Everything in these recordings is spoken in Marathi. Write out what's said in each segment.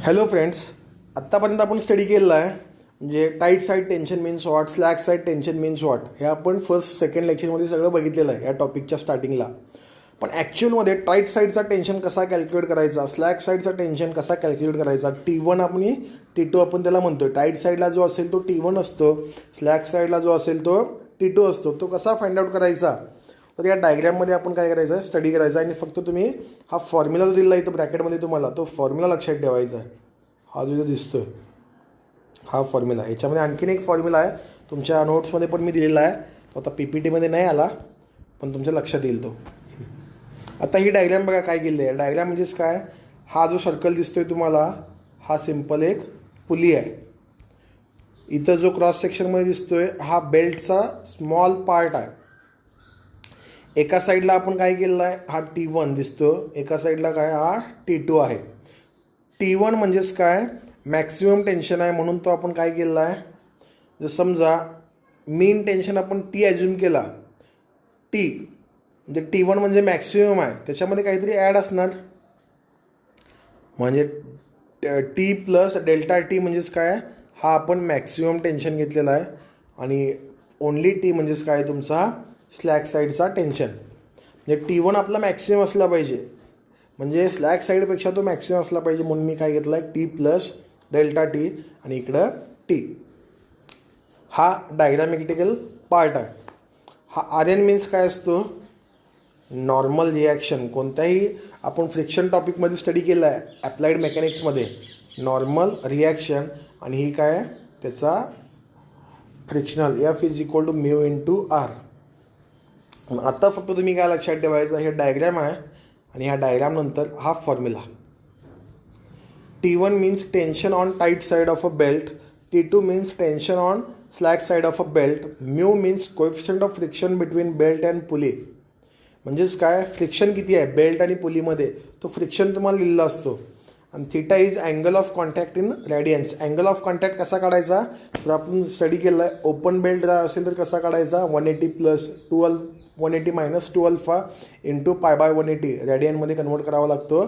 हॅलो फ्रेंड्स, आत्तापर्यंत आपण स्टडी केलेला आहे. म्हणजे tight side tension means what, slack side tension means what, हे आपण फर्स्ट सेकंड लेक्चरमध्ये सगळं बघितलेलं आहे या टॉपिकच्या स्टार्टिंगला. पण ॲक्च्युअलमध्ये टाईट साईडचा टेन्शन कसा कॅल्क्युलेट करायचा, स्लॅक साईडचा टेन्शन कसा कॅल्क्युलेट करायचा, T1 आपण T2 आपण त्याला म्हणतो. टाईट साईडला जो असेल तो T1 असतो, स्लॅक साईडला जो असेल तो T2 असतो. तो कसा फाइंड आउट करायचा, तर या डायग्रॅममध्ये आपण काय करायचं आहे, स्टडी करायचा. आणि फक्त तुम्ही हा फॉर्म्युला जो दिला इथं ब्रॅकेटमध्ये तुम्हाला, तो फॉर्म्युला लक्षात ठेवायचा आहे. हा जो इथं दिसतोय हा फॉर्म्युला. याच्यामध्ये आणखीन एक फॉर्म्युला आहे, तुमच्या नोट्समध्ये पण मी दिलेला आहे. तो आता PPTमध्ये नाही आला, पण तुमच्या लक्षात येईल तो. आता ही डायग्रॅम बघा काय केली आहे. डायग्रॅम म्हणजेच काय, हा जो सर्कल दिसतोय तुम्हाला, हा सिम्पल एक पुली आहे. इथं जो क्रॉस सेक्शनमध्ये दिसतोय हा बेल्टचा स्मॉल पार्ट आहे. एका साईडला आपण काय केलेलं आहे, हा T1 दिसतो, एका साईडला काय, हा T2 आहे. T1 म्हणजेच काय, मॅक्सिमम टेन्शन आहे, म्हणून तो आपण काय केलेला आहे, जर समजा मीन टेन्शन आपण T ॲज्युम केला, T म्हणजे T1 म्हणजे मॅक्सिमम आहे, त्याच्यामध्ये काहीतरी ॲड असणार, म्हणजे T प्लस डेल्टा T म्हणजेच काय, हा आपण मॅक्सिमम टेन्शन घेतलेला आहे. आणि ओनली T म्हणजेच काय, तुमचा स्लॅक साईडचा टेन्शन. म्हणजे T1 आपला मॅक्सिमम असला पाहिजे, म्हणजे स्लॅक साईडपेक्षा तो मॅक्सिमम असला पाहिजे, म्हणून मी काय घेतला आहे, T प्लस डेल्टा T आणि इकडं T. हा डायग्रॅमॅटिकल पार्ट आहे. हा RN मीन्स काय असतो, नॉर्मल रिॲक्शन. कोणत्याही आपण फ्रिक्शन टॉपिकमध्ये स्टडी केला आहे ॲप्लाइड मेकॅनिक्समध्ये, नॉर्मल रिॲक्शन. आणि ही काय आहे, त्याचा frictional F is equal to mu into R. आता फक्त तुम्ही काय लक्षात ठेवायचं, हे डायग्रॅम आहे आणि ह्या डायग्रॅम नंतर हा formula. T1 means tension on tight side of a belt. T2 means tension on slack side of a belt. Mu means coefficient of friction between belt and pulley. म्हणजेच काय, फ्रिक्शन किती आहे बेल्ट आणि पुलीमध्ये, तो फ्रिक्शन तुम्हाला लिहिलेला असतो. आणि theta is angle of contact in radians. Angle of contact कसा काढायचा, तर आपण स्टडी केलं आहे. ओपन बेल्ट असेल तर कसा काढायचा, 180 प्लस 12 180 मायनस 12 इंटू π/180 रॅडियनमध्ये कन्वर्ट करावा लागतो.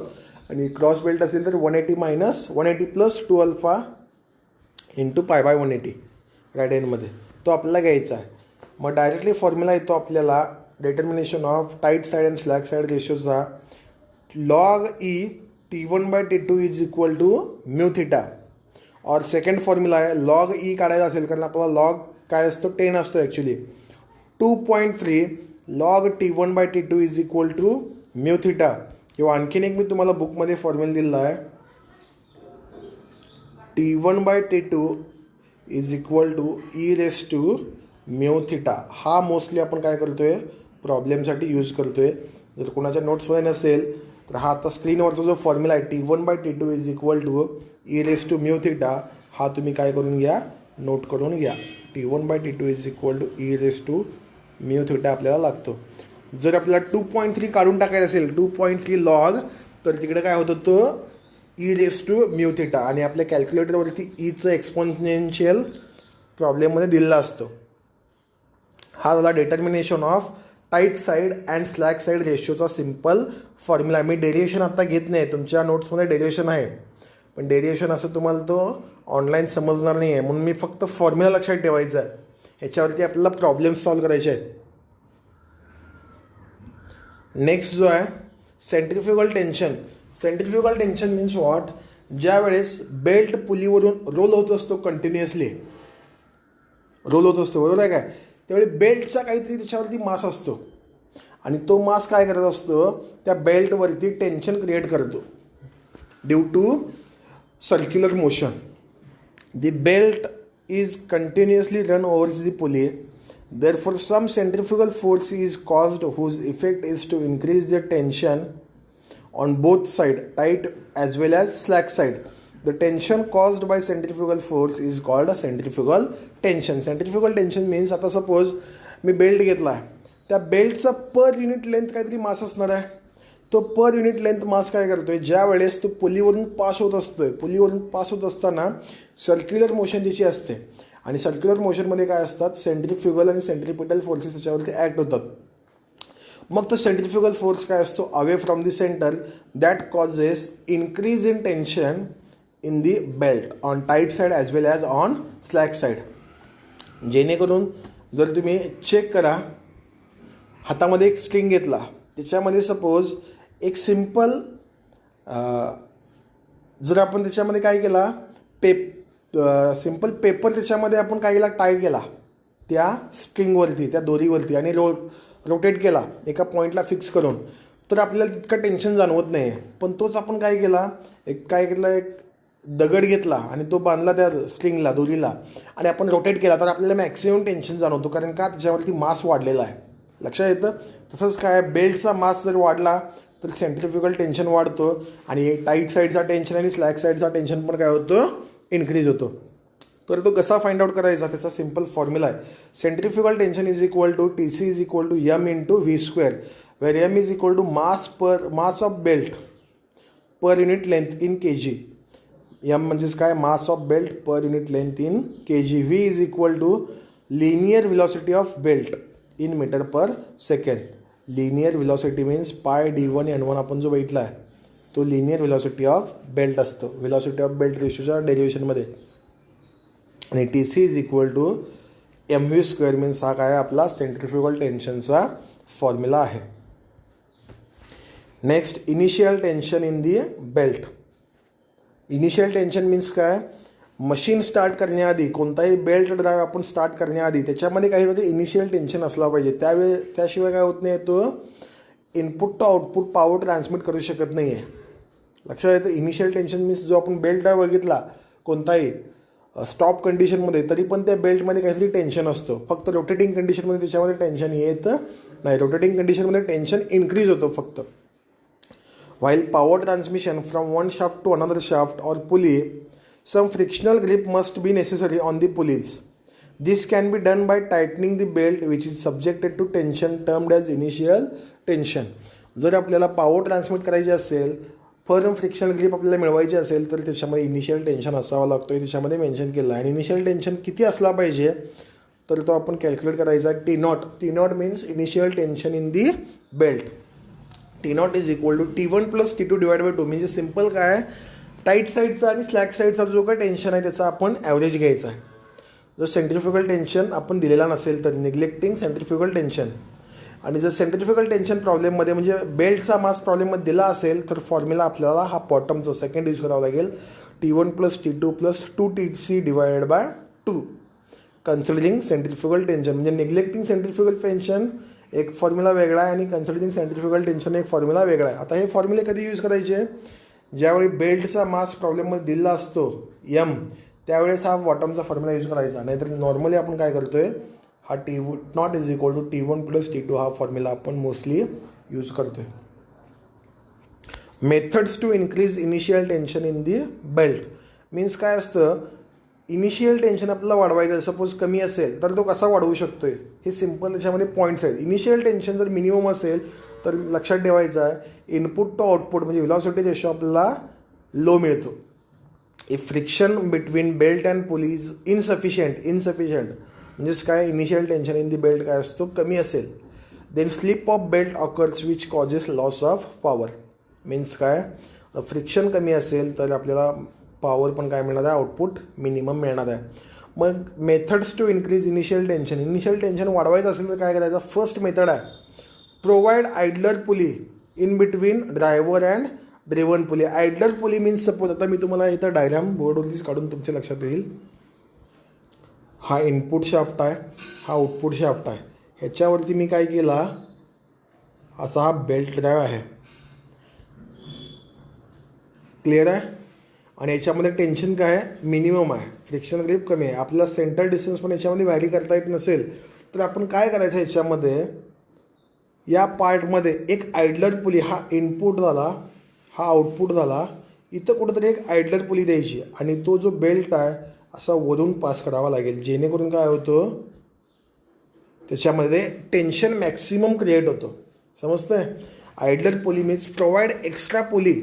आणि क्रॉस बेल्ट असेल तर 180 मायनस 180 प्लस 12 इंटू π/180 रॅडियनमध्ये, तो आपल्याला घ्यायचा आहे. मग डायरेक्टली फॉर्म्युला येतो आपल्याला, determination of tight side and slack side रेशोचा. Log E T1/T2 is equal to mu theta. और सेकंड फॉर्म्युला आहे, लॉग E काढायचा असेल, कारण आपला लॉग काय असतो, 10 असतो actually, 2.3 log T1/T2 is equal to mu theta. किंवा आणखीन एक मी तुम्हाला बुकमध्ये फॉर्म्युला दिलेला आहे, T1/T2 is equal to e⁻μ theta. हा मोस्टली आपण काय करतोय, प्रॉब्लेमसाठी यूज करतोय. जर कोणाच्या नोट्समध्ये नसेल तर हा आता स्क्रीनवरचा जो फॉर्म्युला आहे, T1/T2 is equal to e⁻μ theta, हा तुम्ही काय करून घ्या, नोट करून घ्या. T1/T2 is equal to e⁻μ theta आपल्याला लागतो. जर आपल्याला 2.3 काढून टाकायचं असेल, 2.3 लॉग, तर तिकडे काय होतं, तो e⁻μ थिटा. आणि आपल्या कॅल्क्युलेटरवरती ईचं एक्सपोनेन्शियल प्रॉब्लेममध्ये दिलेला असतो. हा झाला determination of tight side and slack side रेशोचा सिम्पल फॉर्म्युला. मी डेरिएशन आत्ता घेत नाही, तुमच्या नोट्समध्ये डेरिएशन आहे, पण डेरिएशन असं तुम्हाला तो ऑनलाईन समजणार नाही आहे, म्हणून मी फक्त फॉर्म्युला लक्षात ठेवायचा आहे. ह्याच्यावरती आपल्याला प्रॉब्लेम सॉल्व करायचे आहेत. नेक्स्ट जो आहे centrifugal tension. Centrifugal tension means what, ज्या वेळेस बेल्ट पुलीवरून रोल होत असतो, कंटिन्युअसली रोल होत असतो, बरोबर आहे काय, त्यावेळी बेल्टचा काहीतरी त्याच्यावरती मास असतो, आणि तो मास काय करत असतो, त्या बेल्टवरती टेन्शन क्रिएट करतो due to circular motion. The belt is continuously run over the pulley. Therefore, some centrifugal force is caused whose effect is to increase the tension on both sides, tight as well as slack side. The tension caused by centrifugal force is called a centrifugal tension. Centrifugal tension means, आता सपोज मी बेल्ट घेतला, त्या बेल्टचा पर युनिट लेंथ काहीतरी मास असणार आहे. तो पर युनिट लेंथ मास काय करतोय, ज्या वेळेस तो पुलीवरून पास होत असतोय, पुलीवरून पास होत असताना सर्क्युलर मोशन तिची असते. आणि सर्क्युलर मोशनमध्ये काय असतात, सेंट्रिफ्युगल आणि सेंट्रिपिटल फोर्सेस त्याच्यावरती ॲक्ट होतात. मग तो सेंट्रिफ्युगल फोर्स काय असतो, away from the centre, that causes increase in tension in the belt on tight side as well as on slack side. जेणेकरून जर तुम्ही चेक करा, हातामध्ये एक स्ट्रिंग घेतला, त्याच्यामध्ये सपोज एक सिम्पल जर आपण त्याच्यामध्ये काय केला, सिम्पल पेपर त्याच्यामध्ये आपण काय केला, टाय केला त्या स्ट्रिंगवरती, त्या दोरीवरती आणि रोटेट केला एका पॉईंटला फिक्स करून, तर आपल्याला तितकं टेन्शन जाणवत नाही. पण तोच आपण काय केला, एक दगड घेतला आणि तो बांधला त्या स्ट्रिंगला, दोरीला, आणि आपण रोटेट केला, तर आपल्याला मॅक्सिमम टेन्शन जाणवतो. कारण का, त्याच्यावरती मास वाढलेला आहे. लक्षात येतं. तसंच काय, बेल्टचा मास जर वाढला तर सेंट्रिफ्युगल टेन्शन वाढतो आणि टाईट साईडचा टेन्शन आणि स्लॅक साईडचा टेन्शन पण काय होतं, इन्क्रीज होतो. तर तो कसा फाइंड आउट करायचा, त्याचा सिम्पल फॉर्म्युला आहे. Centrifugal tension is equal to TC is equal to M into V², where M is equal to mass of belt per unit length in kg. M म्हणजेच काय, mass of belt per unit length in kg. V is equal to linear velocity of belt in metre per second. Linear velocity means pi D1 N1 आपण जो बघितला आहे तो लिनियर व्हेलॉसिटी ऑफ बेल्ट असतो, व्हेलॉसिटी ऑफ बेल्ट रेशोच्या डेरिव्हेशनमध्ये. आणि TC is equal to MV² means हा काय आपला सेंट्रिफ्युगल टेन्शनचा फॉर्म्युला आहे. Next, initial tension in the belt. Initial tension means काय, मशीन स्टार्ट करण्याआधी, कोणताही बेल्ट ड्राईव्ह आपण स्टार्ट करण्याआधी त्याच्यामध्ये काहीतरी इनिशियल टेन्शन असला पाहिजे. त्याशिवाय काय होत नाही, तो input to output power transmit करू शकत नाही आहे. लक्षात येतं. इनिशियल टेन्शन मीन्स जो आपण बेल्ट ड्राईव्ह बघितला कोणताही स्टॉप कंडिशनमध्ये, तरी पण त्या बेल्टमध्ये काहीतरी टेन्शन असतो. फक्त रोटेटिंग कंडिशनमध्ये त्याच्यामध्ये टेन्शन येत नाही. रोटेटिंग कंडिशनमध्ये टेन्शन इन्क्रीज होतो फक्त. While power transmission from one shaft to another shaft or pulley, some frictional grip must be necessary on the pulleys. This can be done by tightening the belt which is subjected to tension termed as initial tension. जर आपल्याला पॉवर ट्रान्समिट करायची असेल, फर्म फ्रिक्शनल ग्रिप आपल्याला मिळवायची असेल, तर त्याच्यामध्ये इनिशियल टेन्शन असावा लागतो. त्याच्यामध्ये मेन्शन केलं आहे. आणि इनिशियल टेन्शन किती असला पाहिजे, तर तो आपण कॅल्क्युलेट करायचा. T0 means initial tension in the belt. T0 is equal to T1 plus T2 divide by 2. म्हणजे सिम्पल काय, टाईट साईडचा आणि स्लॅक साईडचा जो काय टेन्शन आहे त्याचा आपण ॲव्हरेज घ्यायचा आहे. जर सेंट्रिफ्युगल टेन्शन आपण दिलेला नसेल तर निग्लेक्टिंग सेंट्रिफ्युगल टेन्शन. आणि जर सेंट्रिफ्युगल टेन्शन प्रॉब्लेममध्ये म्हणजे बेल्टचा मास प्रॉब्लेममध्ये दिला असेल तर फॉर्म्युला आपल्याला हा बॉटमचा सेकंड यूज करावा लागेल. T1 plus T2 plus 2TC divided by 2 considering centrifugal tension. म्हणजे निग्लेक्टिंग सेंट्रिफ्युगल टेन्शन एक फॉर्म्युला वेगळा आहे आणि कन्सिडरिंग सेंट्रिफ्युगल टेन्शन एक फॉर्म्युला वेगळा आहे. आता हे फॉर्म्युले कधी यूज करायचे, ज्यावेळी बेल्टचा मास प्रॉब्लेममध्ये दिला असतो M, त्यावेळेस हा बॉटमचा फॉर्म्युला यूज करायचा. नाहीतर नॉर्मली आपण काय करतोय, हा T0 is equal to T1 plus T2 हा फॉर्म्युला आपण मोस्टली यूज करतोय. Methods to increase initial tension in the belt means काय असतं, इनिशियल टेन्शन आपल्याला वाढवायचं आहे. सपोज कमी असेल तर तो कसा वाढवू शकतोय, हे सिम्पल त्याच्यामध्ये पॉईंट्स आहेत. इनिशियल टेन्शन जर मिनिमम असेल तर लक्षात ठेवायचं आहे, इनपुट टू आउटपुट म्हणजे व्हेलॉसिटी रेशो आपल्याला लो मिळतो. If friction between belt and pulley is insufficient म्हणजेच काय, initial tension in the belt काय असतो, कमी असेल, then slip of belt occurs which causes loss of power. Means काय, फ्रिक्शन कमी असेल तर आपल्याला पॉवर पण काय मिळणार आहे, आउटपुट मिनिमम मिळणार आहे. मग methods to increase initial tension वाढवायचं असेल तर काय करायचं. फर्स्ट मेथड आहे, provide idler pulley in between driver and driven pulley. Idler pulley means suppose, आता मी तुम्हाला इथं डायग्राम बोर्डवरतीच काढून तुमच्या लक्षात येईल. हा इनपुट शाफ्ट आहे, हा आउटपुट शाफ्ट आहे. ह्याच्यावरती मी काय केला, असा हा बेल्ट ड्राईव्ह आहे. क्लिअर आहे. आणि याच्यामध्ये टेन्शन काय आहे, मिनिमम आहे, फ्रिक्शन ग्रिप कमी आहे. आपल्याला सेंटर डिस्टन्स पण याच्यामध्ये व्हॅरी करता येत नसेल तर आपण काय करायचं, याच्यामध्ये या पार्टमध्ये एक आयडलर पुली, हा इनपुट झाला, हा आउटपुट झाला, इथं कुठंतरी एक आयडलर पुली द्यायची आणि तो जो बेल्ट आहे असा वरून पास करावा लागेल. जेणेकरून काय होतं, त्याच्यामध्ये टेन्शन मॅक्सिमम क्रिएट होतो. समजतंय. Idler pulley means provide extra pulley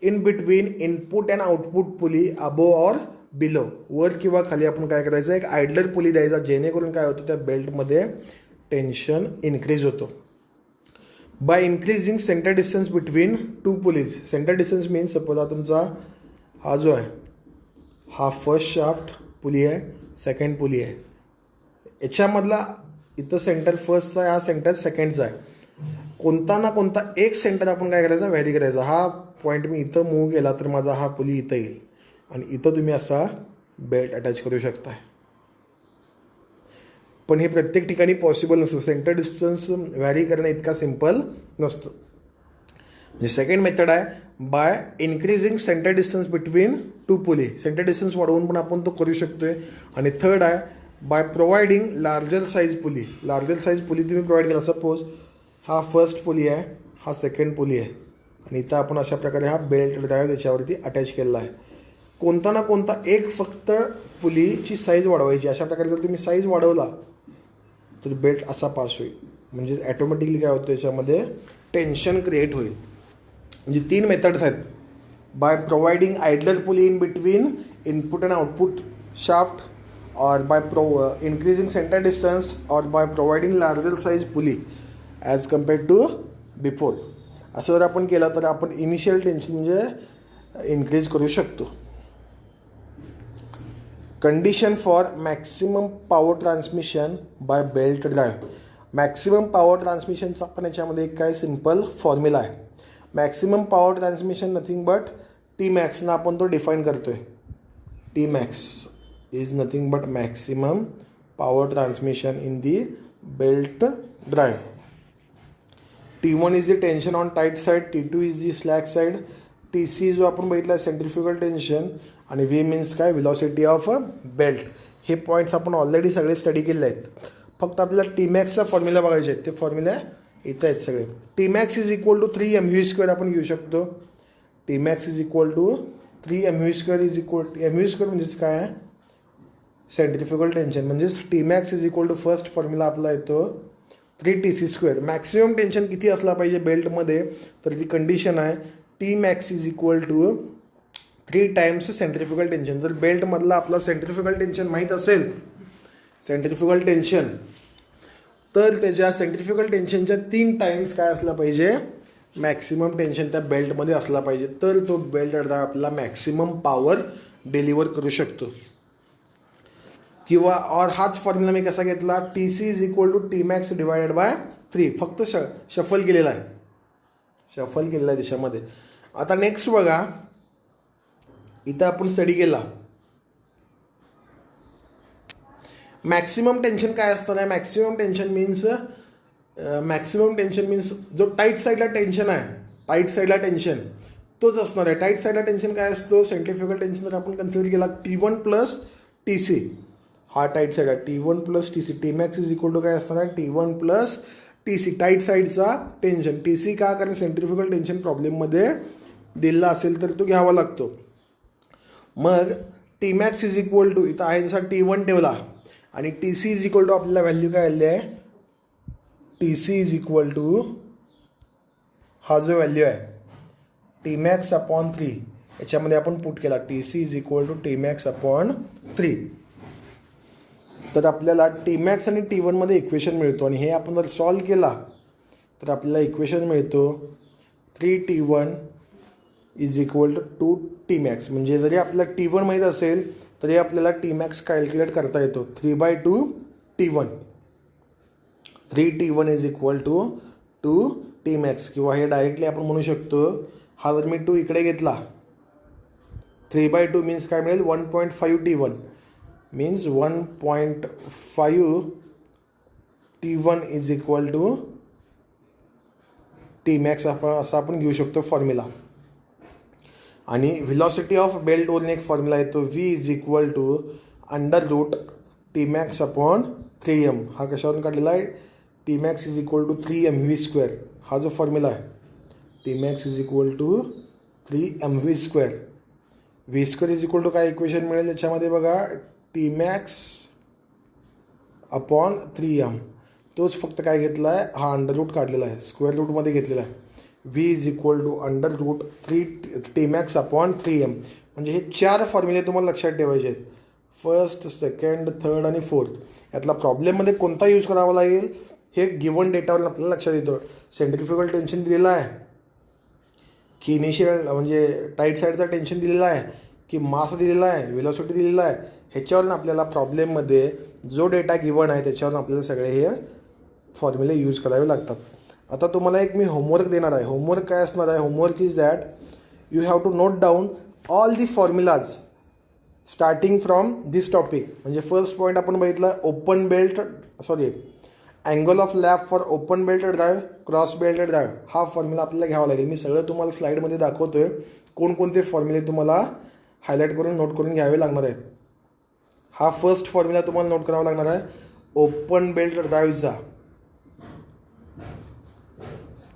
in between input and output pulley above or below. वर किंवा खाली आपण काय करायचं, एक आयडलर पुली द्यायचा. जेणेकरून काय होतं, त्या बेल्टमध्ये टेन्शन इन्क्रीज होतो. By increasing centre distance between two pulleys. Centre distance means suppose हा तुमचा हा जो आहे हा फर्स्ट शाफ्ट पुली आहे, सेकंड पुली आहे. याच्यामधला इथं सेंटर फर्स्टचा आहे, हा सेंटर सेकंडचा आहे. कोणता ना कोणता एक सेंटर आपण काय करायचा, व्हॅरी करायचा. हा पॉईंट मी इथं मूव्ह केला तर माझा हा पुली इथं येईल आणि इथं तुम्ही असा बेल्ट अटॅच करू शकता. पण हे प्रत्येक ठिकाणी पॉसिबल नसतं. सेंटर डिस्टन्स व्हॅरी करणं इतका सिम्पल नसतं. म्हणजे सेकंड मेथड आहे by increasing centre distance between two pulley. Centre distance वाढवून पण आपण तो करू शकतोय. आणि थर्ड आहे by providing larger size pulley. Larger size pulley तुम्ही प्रोव्हाइड केला. सपोज हा फर्स्ट पुली आहे, हा सेकंड पुली आहे आणि इथं आपण अशा प्रकारे हा बेल्ट ड्राईव्ह त्याच्यावरती अटॅच केलेला आहे. कोणता ना कोणता एक फक्त पुलीची साईज वाढवायची. अशा प्रकारे जर तुम्ही साईज वाढवला तर बेल्ट असा पास होईल. म्हणजे ॲटोमॅटिकली काय होतं, याच्यामध्ये टेन्शन क्रिएट होईल. म्हणजे 3 मेथड्स आहेत. By providing idler pulley in between input and output shaft, और by increasing center distance, or by providing larger size pulley as compared to before. असं जर आपण केलं तर आपण इनिशियल टेन्शन म्हणजे इन्क्रीज करू शकतो. Condition for maximum power transmission by belt drive. Maximum power ट्रान्समिशनचा आपण याच्यामध्ये एक काय सिम्पल फॉर्म्युला आहे. Maximum power transmission nothing but T मॅक्सनं आपण तो डिफाईन करतोय. T max is nothing but maximum power transmission in the belt drive. T1 is the tension on tight side, T2 is the slack side, TC जो आपण बघितला सेंट्रिफ्युगल टेन्शन आणि V मीन्स काय, व्हेलॉसिटी ऑफ अ बेल्ट. हे पॉईंट्स आपण ऑलरेडी सगळे स्टडी केले आहेत. फक्त आपल्याला टी मॅक्सचा फॉर्म्युला बघायचे आहेत. ते फॉर्म्युला इथं आहेत सगळे. T max is equal to 3 mv² आपण घेऊ शकतो. T max is equal to 3 mv² is equal to mv² म्हणजेच काय आहे, सेंट्रिफ्युगल टेन्शन. म्हणजेच T max is equal to first formula आपला येतो 3TC². मॅक्सिमम टेन्शन किती असला पाहिजे बेल्टमध्ये, तर ती कंडिशन आहे T max is equal to 3 times centrifugal tension. जर बेल्टमधला आपला सेंट्रिफ्युगल टेन्शन माहीत असेल, सेंट्रिफ्युगल टेन्शन, तर त्याच्या सेंट्रिफ्युगल टेन्शनच्या 3 टाइम्स काय असला पाहिजे, मॅक्सिमम टेन्शन त्या बेल्टमध्ये असला पाहिजे. तर तो बेल्ट आपल्याला मॅक्सिमम पॉवर डिलिव्हर करू शकतो. किंवा और हाच फॉर्म्युला मी कसा घेतला, TC is equal to T max divided by 3. फक्त शफल केलेला आहे, शफल केलेला आहे त्याच्यामध्ये. आता नेक्स्ट बघा, इथं आपण स्टडी केला मॅक्सिमम टेन्शन काय असतं ना. मॅक्सिमम टेन्शन मीन्स जो टाईट साईडला टेन्शन आहे, टाईट साईडला टेन्शन तोच असणार आहे. टाईट साईडला टेन्शन काय असतो, सेंट्रिफ्युगल टेन्शन जर आपण कन्सिडर केला T1 प्लस TC, हा टाईट साईड आहे T1 plus TC. T max is equal to काय असणार आहे, T1 प्लस TC. टाईट साईडचा टेन्शन TC का, कारण सेंट्रिफ्युगल टेन्शन प्रॉब्लेममध्ये दिला असेल तर तो घ्यावा लागतो. मग T max is equal to इथं आहे जसा T1 ठेवला आणि TC इज इक्वल टू आपल्याला व्हॅल्यू काय आली आहे, TC इज इक्वल टू हा जो व्हॅल्यू आहे टी मॅक्स अपॉन 3, याच्यामध्ये आपण पुट केला TC is equal to T max upon 3. तर आपल्याला टी मॅक्स आणि T1 मध्ये इक्वेशन मिळतो आणि हे आपण जर सॉल्व केला तर आपल्याला इक्वेशन मिळतो 3T1 is equal to T max. म्हणजे जरी आपल्याला T1 माहीत असेल तरी आपल्याला टी मॅक्स कॅल्क्युलेट करता येतो. 3/2 T1. 3T1 is equal to 2 T max. किंवा हे डायरेक्टली आपण म्हणू शकतो, हा जर मी 2 इकडे घेतला 3/2 मीन्स काय मिळेल, 1.5 T1 means 1.5 T1 is equal to T max असं आपण घेऊ शकतो फॉर्म्युला. आणि व्हेलॉसिटी ऑफ बेल्टवरून एक फॉर्म्युला येतो V is equal to under root T max upon 3m. हा कशावरून काढलेला आहे, T max is equal to 3mv². हा जो फॉर्म्युला आहे T max is equal to 3mv². V² is equal to काय इक्वेशन मिळेल याच्यामध्ये बघा, टी मॅक्स अपॉन 3m. तोच फक्त काय घेतला आहे, हा अंडर रूट काढलेला आहे, स्क्वेअर रूटमध्ये घेतलेला आहे. V is equal to under root 3 max upon 3m. म्हणजे हे 4 फॉर्म्युले तुम्हाला लक्षात ठेवायचे आहेत, फर्स्ट, सेकंड, थर्ड आणि फोर्थ. यातला प्रॉब्लेममध्ये कोणता यूज करावा लागेल हे गिवन डेटावर आपल्याला लक्षात येतं. सेंट्रिफ्युगल टेन्शन दिलेलं आहे की इनिशियल म्हणजे टाईट साईडचा टेन्शन दिलेला आहे की मास दिलेला आहे, व्हेलॉसिटी दिलेला आहे, ह्याच्यावरून आपल्याला प्रॉब्लेममध्ये जो डेटा गिवन आहे त्याच्यावरून आपल्याला सगळे हे फॉर्म्युले यूज करावे लागतात. आता तुम्हाला एक मी होमवर्क देणार आहे. होमवर्क काय असणार आहे? Homework is that you have to note down all the formulas starting from this topic. म्हणजे फर्स्ट पॉईंट आपण बघितलं open belt angle of lap for open belt drive, cross belt drive. हा फॉर्म्युला आपल्याला घ्यावा लागेल. मी सगळं तुम्हाला स्लाईडमध्ये दाखवतोय कोणकोणते फॉर्म्युले तुम्हाला हायलाईट करून नोट करून घ्यावे लागणार आहेत. हा फर्स्ट फॉर्म्युला तुम्हाला नोट करावा लागणार आहे ओपन बेल्ट ड्राईव्हचा.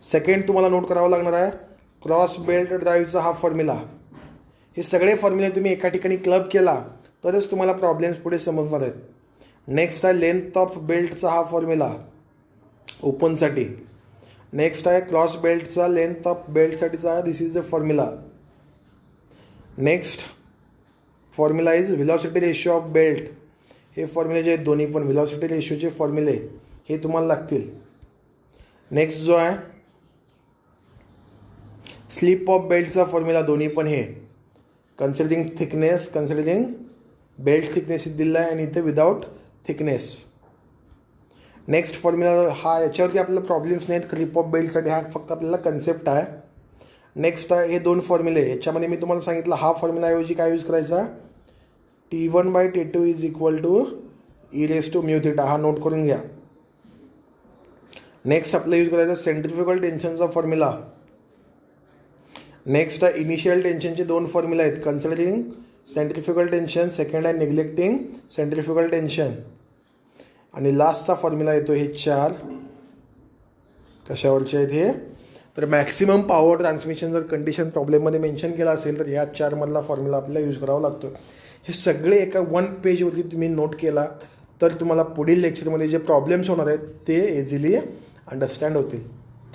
सेकंड तुम्हाला नोट करावा लागणार आहे क्रॉस बेल्ट ड्राईव्हचा हा फॉर्म्युला. हे सगळे फॉर्म्युले तुम्ही एका ठिकाणी क्लब केला तरच तुम्हाला प्रॉब्लेम्स पुढे समजणार आहेत. नेक्स्ट आहे लेंथ ऑफ बेल्टचा हा फॉर्म्युला ओपनसाठी. नेक्स्ट आहे क्रॉस बेल्टचा लेंथ ऑफ बेल्टसाठीचा this is the formula. Next formula is velocity ratio of belt. हे फॉर्म्युले जे आहेत दोन्ही पण व्हेलॉसिटी रेशोचे फॉर्म्युले हे तुम्हाला लागतील. नेक्स्ट जो आहे स्लिप ऑफ बेल्टचा फॉर्म्युला दोन्ही पण हे considering thickness, considering belt thickness दिलेला आहे आणि इथे विदाउट थिकनेस. नेक्स्ट फॉर्म्युला हा याच्यावरती आपल्याला प्रॉब्लेम्स नाहीत क्लिप ऑफ बेल्टसाठी, हा फक्त आपल्याला कन्सेप्ट आहे. नेक्स्ट आहे हे दोन फॉर्म्युले. याच्यामध्ये मी तुम्हाला सांगितलं हा फॉर्म्युलाऐवजी काय यूज करायचा T1/T2 is equal to e⁻μθ. हा नोट करून घ्या. नेक्स्ट आपल्याला यूज करायचा सेंट्रिफ्युगल टेन्शनचा फॉर्म्युला. नेक्स्ट आहे इनिशियल टेन्शनचे दोन फॉर्म्युला आहेत कन्सिडरिंग सेंट्रिफ्युगल टेन्शन, सेकंड आहे निग्लेक्टिंग सेंट्रिफ्युगल टेन्शन. आणि लास्टचा फॉर्म्युला येतो हे चार कशावरचे आहेत हे तर मॅक्सिमम पॉवर ट्रान्समिशन जर कंडिशन प्रॉब्लेममध्ये मेन्शन केला असेल तर ह्या चारमधला फॉर्म्युला आपल्याला यूज करावा लागतो. हे सगळे एका वन पेजवरती तुम्ही नोट केला तर तुम्हाला पुढील लेक्चरमध्ये जे प्रॉब्लेम्स होणार आहेत ते इझिली अंडरस्टँड होतील.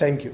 थँक्यू.